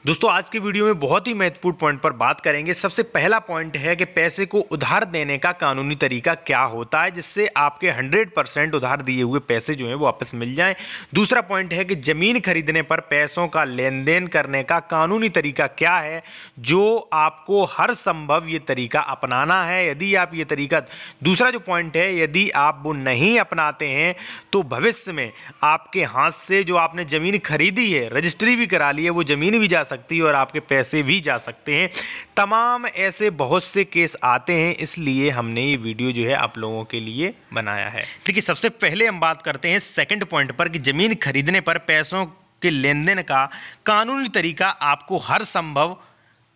दोस्तों आज की वीडियो में बहुत ही महत्वपूर्ण पॉइंट पर बात करेंगे। सबसे पहला पॉइंट है कि पैसे को उधार देने का कानूनी तरीका क्या होता है जिससे आपके 100% उधार दिए हुए पैसे जो हैं वो वापस मिल जाएं। दूसरा पॉइंट है कि जमीन खरीदने पर पैसों का लेन देन करने का कानूनी तरीका क्या है जो आपको हर संभव ये तरीका अपनाना है। यदि आप ये तरीका, दूसरा जो पॉइंट है, यदि आप वो नहीं अपनाते हैं तो भविष्य में आपके हाथ से जो आपने जमीन खरीदी है, रजिस्ट्री भी करा ली है, वो जमीन भी जा सकती है और आपके पैसे भी जा सकते हैं। तमाम ऐसे बहुत से केस आते हैं, इसलिए हमने ये वीडियो जो है आप लोगों के लिए बनाया है। देखिए सबसे पहले हम बात करते हैं सेकंड पॉइंट पर कि जमीन खरीदने पर पैसों के लेन देन का कानूनी तरीका आपको हर संभव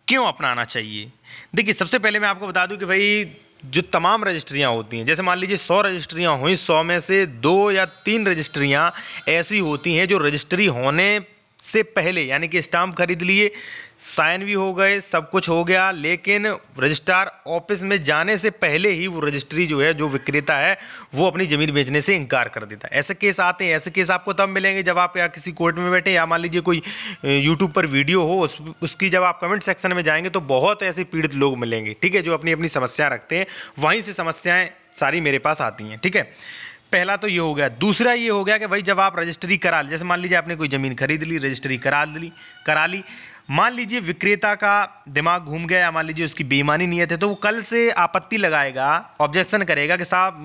क्यों अपनाना चाहिए। देखिए सबसे पहले मैं आपको बता दूं कि भाई जो तमाम रजिस्ट्रियां होती हैं, जैसे मान लीजिए 100 रजिस्ट्रियां हुई, 100 में से 2 या 3 रजिस्ट्रियां ऐसी होती हैं जो रजिस्ट्री होने से पहले, यानी कि स्टाम्प खरीद लिए, साइन भी हो गए, सब कुछ हो गया, लेकिन रजिस्ट्रार ऑफिस में जाने से पहले ही वो रजिस्ट्री जो है, जो विक्रेता है, वो अपनी जमीन बेचने से इनकार कर देता है। ऐसे केस आते हैं। ऐसे केस आपको तब मिलेंगे जब आप या किसी कोर्ट में बैठे, या मान लीजिए कोई यूट्यूब पर वीडियो हो, उसकी जब आप कमेंट सेक्शन में जाएंगे तो बहुत ऐसे पीड़ित लोग मिलेंगे, ठीक है, जो अपनी अपनी समस्या रखते हैं। वहीं से समस्याएं सारी मेरे पास आती हैं, ठीक है। पहला तो ये हो गया। दूसरा ये हो गया कि भाई जब आप रजिस्ट्री करा ली, जैसे मान लीजिए आपने कोई ज़मीन खरीद ली, रजिस्ट्री करा ली, मान लीजिए विक्रेता का दिमाग घूम गया, या मान लीजिए उसकी बेईमानी नीयत है, तो वो कल से आपत्ति लगाएगा, ऑब्जेक्शन करेगा कि साहब,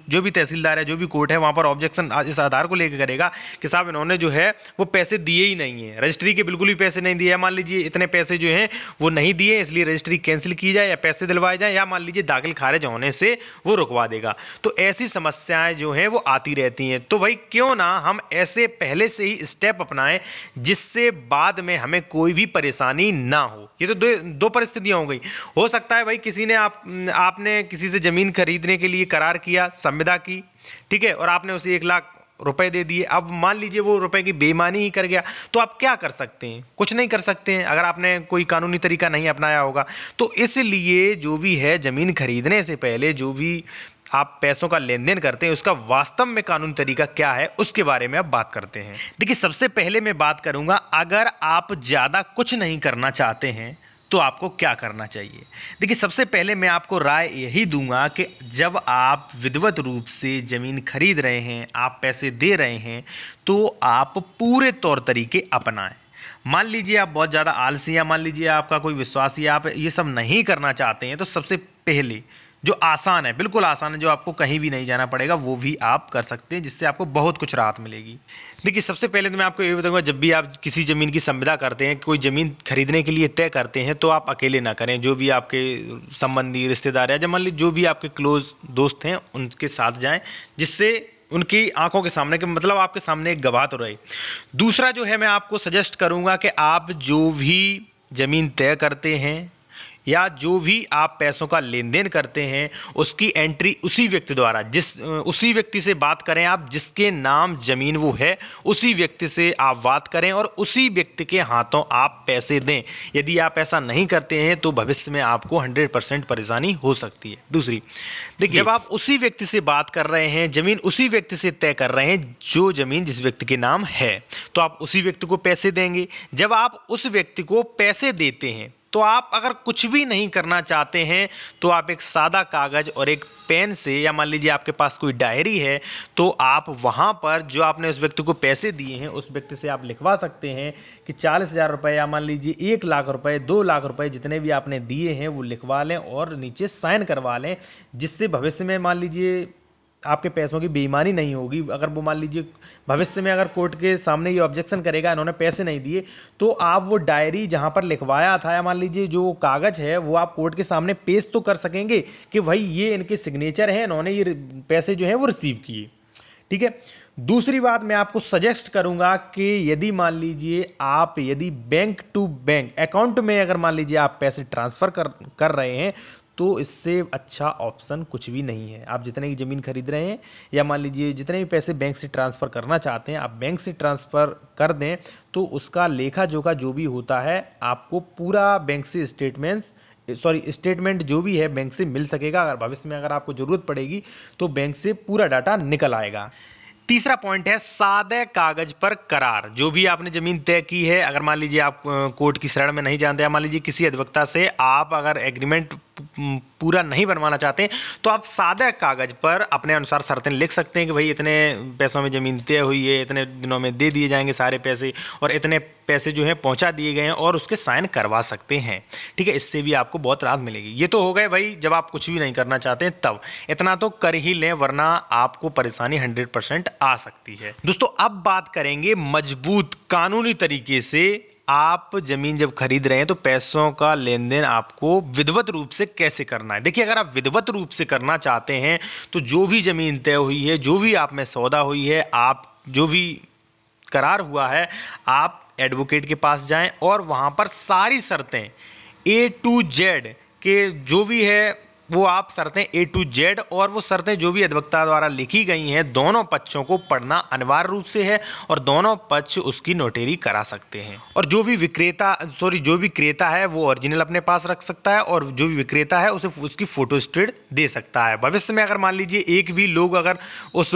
जो भी तहसीलदार है, जो भी कोर्ट है, वहाँ पर ऑब्जेक्शन इस आधार को लेकर करेगा कि साहब इन्होंने जो है वो पैसे दिए ही नहीं है, रजिस्ट्री के बिल्कुल भी पैसे नहीं दिए, मान लीजिए इतने पैसे जो हैं वो नहीं दिए, इसलिए रजिस्ट्री कैंसिल की जाए या पैसे दिलवाए जाए, या मान लीजिए दाखिल खारिज होने से वो रुकवा देगा। तो ऐसी समस्याएं जो हैं वो आती रहती हैं। तो भाई क्यों ना हम ऐसे पहले से ही स्टेप अपनाएं जिससे बाद में हमें कोई भी परेशानी ना हो। ये तो दो परिस्थितियां हो गई। हो सकता है भाई किसी ने आपने किसी से जमीन खरीदने के लिए करार किया, संविदा की, ठीक है, और आपने उसे 1 लाख रुपए दे दिए। अब मान लीजिए वो रुपए की बेईमानी ही कर गया, तो आप क्या कर सकते हैं? कुछ नहीं कर सकते हैं अगर आपने कोई कानूनी तरीका नहीं अपनाया होगा। तो इसलिए जो भी है, जमीन खरीदने से पहले जो भी आप पैसों का लेन देन करते हैं उसका वास्तव में कानूनी तरीका क्या है, उसके बारे में अब बात करते हैं। देखिए सबसे पहले मैं बात करूंगा, अगर आप ज्यादा कुछ नहीं करना चाहते हैं तो आपको क्या करना चाहिए। देखिए सबसे पहले मैं आपको राय यही दूंगा कि जब आप विधिवत रूप से जमीन खरीद रहे हैं, आप पैसे दे रहे हैं, तो आप पूरे तौर तरीके अपनाएं। मान लीजिए आप बहुत ज़्यादा आलसी, या मान लीजिए आपका कोई विश्वास ही, आप ये सब नहीं करना चाहते हैं, तो सबसे पहले जो आसान है, बिल्कुल आसान है, जो आपको कहीं भी नहीं जाना पड़ेगा, वो भी आप कर सकते हैं, जिससे आपको बहुत कुछ राहत मिलेगी। देखिए सबसे पहले तो मैं आपको ये बताऊंगा, जब भी आप किसी ज़मीन की संविदा करते हैं, कोई ज़मीन खरीदने के लिए तय करते हैं, तो आप अकेले ना करें। जो भी आपके संबंधी, रिश्तेदार, या जब मान लीजिए जो भी आपके क्लोज दोस्त हैं उनके साथ जाएं, जिससे उनकी आंखों के सामने, के मतलब आपके सामने एक गवाह तो रहे। दूसरा जो है, मैं आपको सजेस्ट करूंगा कि आप जो भी जमीन तय करते हैं या जो भी आप पैसों का लेन देन करते हैं, उसकी एंट्री उसी व्यक्ति द्वारा, उसी व्यक्ति से बात करें आप जिसके नाम जमीन वो है, उसी व्यक्ति से आप बात करें और उसी व्यक्ति के हाथों आप पैसे दें। यदि आप ऐसा नहीं करते हैं तो भविष्य में आपको 100% परेशानी हो सकती है। दूसरी, देखिए जब आप उसी व्यक्ति से बात कर रहे हैं, जमीन उसी व्यक्ति से तय कर रहे हैं जो जमीन जिस व्यक्ति के नाम है, तो आप उसी व्यक्ति को पैसे देंगे। जब आप उस व्यक्ति को पैसे देते हैं, तो आप अगर कुछ भी नहीं करना चाहते हैं तो आप एक सादा कागज और एक पेन से, या मान लीजिए आपके पास कोई डायरी है, तो आप वहां पर जो आपने उस व्यक्ति को पैसे दिए हैं, उस व्यक्ति से आप लिखवा सकते हैं कि 40,000 रुपए, या मान लीजिए 1 लाख रुपए, 2 लाख रुपए, जितने भी आपने दिए हैं वो लिखवा लें और नीचे साइन करवा लें, जिससे भविष्य में मान लीजिए आपके पैसों की बेईमानी नहीं होगी। अगर वो मान लीजिए भविष्य में अगर कोर्ट के सामने ये ऑब्जेक्शन करेगा, इन्होंने पैसे नहीं दिए, तो आप वो डायरी जहां पर लिखवाया था, या मान लीजिए जो कागज है, वो आप कोर्ट के सामने पेश तो कर सकेंगे कि भाई ये इनके सिग्नेचर है, इन्होंने ये पैसे जो है वो रिसीव किए, ठीक है। दूसरी बात मैं आपको सजेस्ट करूंगा कि यदि मान लीजिए आप, यदि बैंक टू बैंक अकाउंट में अगर मान लीजिए आप पैसे ट्रांसफर कर रहे हैं, तो इससे अच्छा ऑप्शन कुछ भी नहीं है। आप जितने की ज़मीन खरीद रहे हैं, या मान लीजिए जितने भी पैसे बैंक से ट्रांसफ़र करना चाहते हैं, आप बैंक से ट्रांसफ़र कर दें, तो उसका लेखा जोखा जो भी होता है, आपको पूरा बैंक से स्टेटमेंट जो भी है बैंक से मिल सकेगा। अगर भविष्य में अगर आपको ज़रूरत पड़ेगी तो बैंक से पूरा डाटा निकल आएगा। तीसरा पॉइंट है सादे कागज पर करार। जो भी आपने जमीन तय की है, अगर मान लीजिए आप कोर्ट की शरण में नहीं जानते, मान लीजिए किसी अधिवक्ता से आप अगर एग्रीमेंट पूरा नहीं बनवाना चाहते तो आप सादे कागज पर अपने अनुसार शर्तें लिख सकते हैं कि भाई इतने पैसों में जमीन तय हुई है, इतने दिनों में दे दिए जाएंगे सारे पैसे, और इतने पैसे जो है पहुंचा दिए गए हैं, और उसके साइन करवा सकते हैं। ठीक है, इससे भी आपको बहुत राहत मिलेगी। ये तो हो गए भाई जब आप कुछ भी नहीं करना चाहते तब, इतना तो कर ही लें वरना आपको परेशानी 100% आ सकती है। दोस्तों अब बात करेंगे मजबूत कानूनी तरीके से आप जमीन जब खरीद रहे हैं तो पैसों का लेन देन आपको विधिवत रूप से कैसे करना है। देखिए, अगर आप विधिवत रूप से करना चाहते हैं तो जो भी जमीन तय हुई है, जो भी आप में सौदा हुई है, आप जो भी करार हुआ है, आप एडवोकेट के पास जाएं और वहां पर सारी शर्तें A to Z के जो भी है वो आप शर्तें A to Z, और वो शर्तें जो भी अधिवक्ता द्वारा लिखी गई हैं दोनों पक्षों को पढ़ना अनिवार्य रूप से है, और दोनों पक्ष उसकी नोटेरी करा सकते हैं। और जो भी क्रेता है वो ओरिजिनल अपने पास रख सकता है, और जो भी विक्रेता है उसे उसकी फोटो स्टेट दे सकता है। भविष्य में अगर मान लीजिए एक भी लोग अगर उस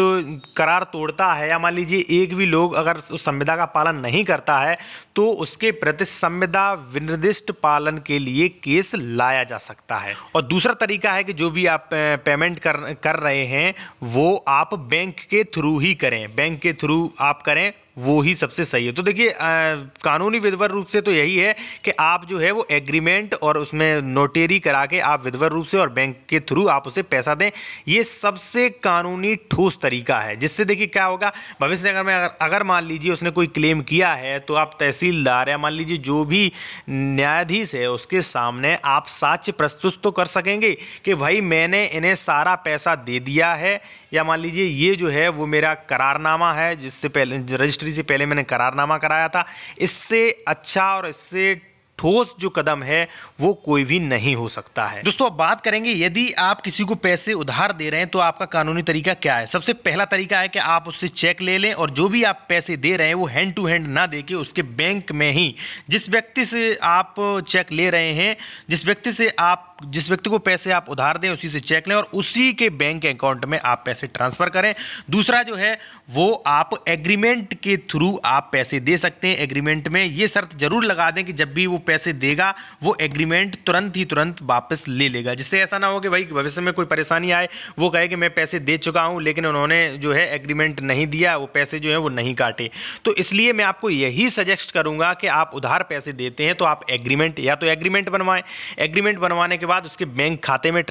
करार तोड़ता है, या मान लीजिए एक भी लोग अगर उस संविदा का पालन नहीं करता है, तो उसके प्रति संविदा विनिर्दिष्ट पालन के लिए केस लाया जा सकता है। और दूसरा तरीका है कि जो भी आप पेमेंट कर रहे हैं वो आप बैंक के थ्रू ही करें, बैंक के थ्रू आप करें, वो ही सबसे सही है। तो देखिए कानूनी विधिवत रूप से तो यही है कि आप जो है वो एग्रीमेंट और उसमें नोटेरी करा के आप विधिवत रूप से और बैंक के थ्रू आप उसे पैसा दें। ये सबसे कानूनी ठोस तरीका है, जिससे देखिए क्या होगा भविष्य में अगर मान लीजिए उसने कोई क्लेम किया है तो आप तहसीलदार या मान लीजिए जो भी न्यायाधीश है उसके सामने आप साक्ष्य प्रस्तुत तो कर सकेंगे कि भाई मैंने इन्हें सारा पैसा दे दिया है, या मान लीजिए ये जो है वो मेरा करारनामा है जिससे पहले रजिस्ट्री से पहले मैंने करारनामा कराया था। इससे अच्छा और इससे ठोस जो कदम है वो कोई भी नहीं हो सकता है। दोस्तों अब बात करेंगे यदि आप किसी को पैसे उधार दे रहे हैं तो आपका कानूनी तरीका क्या है। सबसे पहला तरीका है कि आप उससे चेक ले लें, और जो भी आप पैसे दे रहे हैं वो हैंड टू हैंड ना देके उसके बैंक में ही, जिस व्यक्ति से आप चेक ले रहे हैं, जिस व्यक्ति को पैसे आप उधार दें उसी से चेक लें और उसी के बैंक अकाउंट में आप पैसे ट्रांसफर करें। दूसरा जो है वो आप एग्रीमेंट के थ्रू आप पैसे दे सकते हैं। एग्रीमेंट में ये शर्त जरूर लगा दें कि जब भी वो पैसे देगा वो एग्रीमेंट तुरंत वापस ले लेगा, जिससे ऐसा ना हो कि भाई भविष्य में कोई परेशानी आए, वो कहे कि मैं पैसे दे चुका हूं लेकिन उन्होंने जो है एग्रीमेंट नहीं दिया, वो पैसे जो है वो नहीं काटे। तो इसलिए मैं आपको यही सजेस्ट करूंगा कि आप उधार पैसे देते हैं तो आप एग्रीमेंट बनवाएं। एग्रीमेंट बनवाने के बाद उसके बैंक खाते में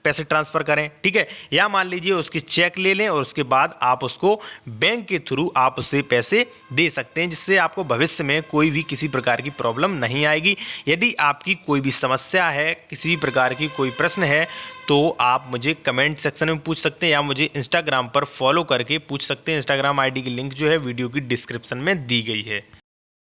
पैसे ट्रांसफर करें, ठीक है, या मान लीजिए उसकी चेक ले लें और उसके बाद आप उसको बैंक के थ्रू आप उससे पैसे दे सकते हैं, जिससे आपको भविष्य में कोई भी किसी प्रकार की प्रॉब्लम नहीं आएगी। यदि आपकी कोई भी समस्या है, किसी प्रकार की कोई प्रश्न है, तो आप मुझे कमेंट सेक्शन में पूछ सकते हैं या मुझे इंस्टाग्राम पर फॉलो करके पूछ सकते हैं। इंस्टाग्राम आईडी की लिंक जो है वीडियो की डिस्क्रिप्शन में दी गई है।